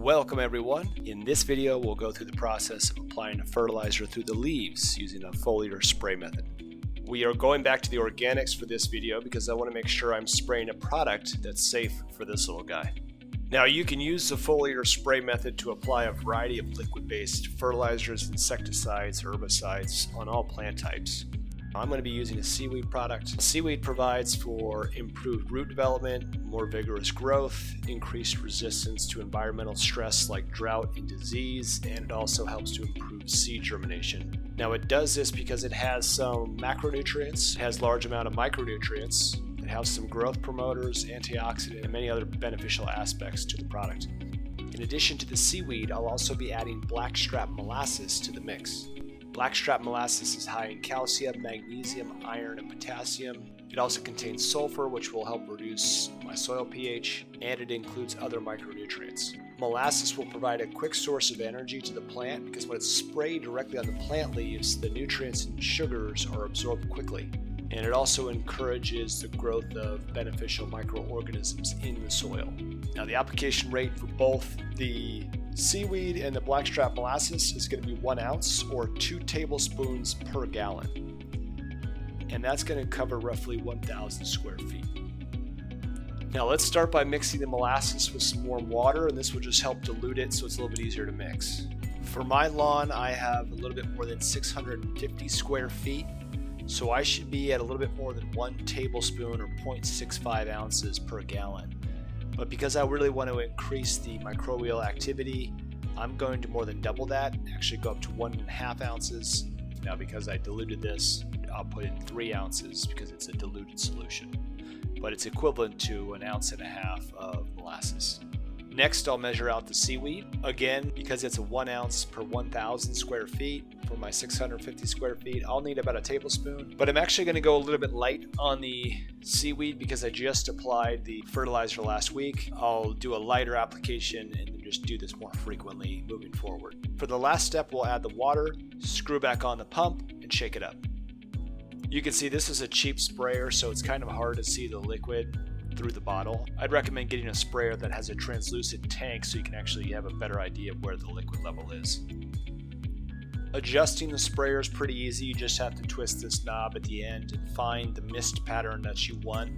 Welcome everyone. In this video, we'll go through the process of applying a fertilizer through the leaves using a foliar spray method. We are going back to the organics for this video because I want to make sure I'm spraying a product that's safe for this little guy. Now you can use the foliar spray method to apply a variety of liquid-based fertilizers, insecticides, herbicides on all plant types. I'm going to be using a seaweed product. Seaweed provides for improved root development, more vigorous growth, increased resistance to environmental stress like drought and disease, and it also helps to improve seed germination. Now it does this because it has some macronutrients, it has a large amount of micronutrients, it has some growth promoters, antioxidant, and many other beneficial aspects to the product. In addition to the seaweed, I'll also be adding blackstrap molasses to the mix. Blackstrap molasses is high in calcium, magnesium, iron, and potassium. It also contains sulfur, which will help reduce my soil pH, and it includes other micronutrients. Molasses will provide a quick source of energy to the plant because when it's sprayed directly on the plant leaves, the nutrients and sugars are absorbed quickly. And it also encourages the growth of beneficial microorganisms in the soil. Now the application rate for both the seaweed and the blackstrap molasses is going to be 1 ounce or 2 tablespoons per gallon. And that's going to cover roughly 1,000 square feet. Now let's start by mixing the molasses with some warm water, and this will just help dilute it so it's a little bit easier to mix. For my lawn, I have a little bit more than 650 square feet, so I should be at a little bit more than 1 tablespoon or 0.65 ounces per gallon. But because I really want to increase the microbial activity, I'm going to more than double that, actually go up to 1.5 ounces. Now because I diluted this, I'll put in 3 ounces because it's a diluted solution. But it's equivalent to 1.5 ounces of molasses. Next, I'll measure out the seaweed. Again, because it's a 1 ounce per 1,000 square feet, for my 650 square feet, I'll need about a tablespoon. But I'm actually going to go a little bit light on the seaweed because I just applied the fertilizer last week. I'll do a lighter application and then just do this more frequently moving forward. For the last step, we'll add the water, screw back on the pump, and shake it up. You can see this is a cheap sprayer, so it's kind of hard to see the liquid through the bottle. I'd recommend getting a sprayer that has a translucent tank so you can actually have a better idea of where the liquid level is. Adjusting the sprayer is pretty easy. You just have to twist this knob at the end and find the mist pattern that you want.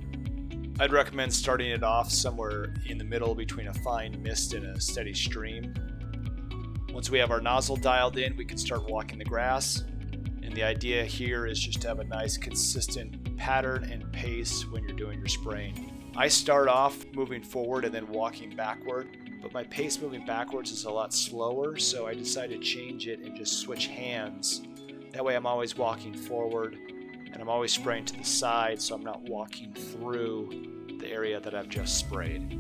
I'd recommend starting it off somewhere in the middle between a fine mist and a steady stream. Once we have our nozzle dialed in, we can start walking the grass. And the idea here is just to have a nice consistent pattern and pace when you're doing your spraying. I start off moving forward and then walking backward, but my pace moving backwards is a lot slower, so I decided to change it and just switch hands. That way I'm always walking forward and I'm always spraying to the side, so I'm not walking through the area that I've just sprayed.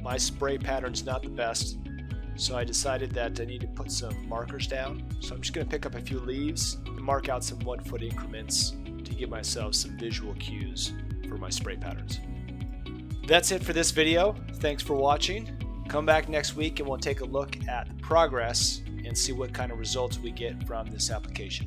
My spray pattern's not the best, so I decided that I need to put some markers down. So I'm just going to pick up a few leaves and mark out some 1 foot increments to give myself some visual cues for my spray patterns. That's it for this video. Thanks for watching. Come back next week and we'll take a look at the progress and see what kind of results we get from this application.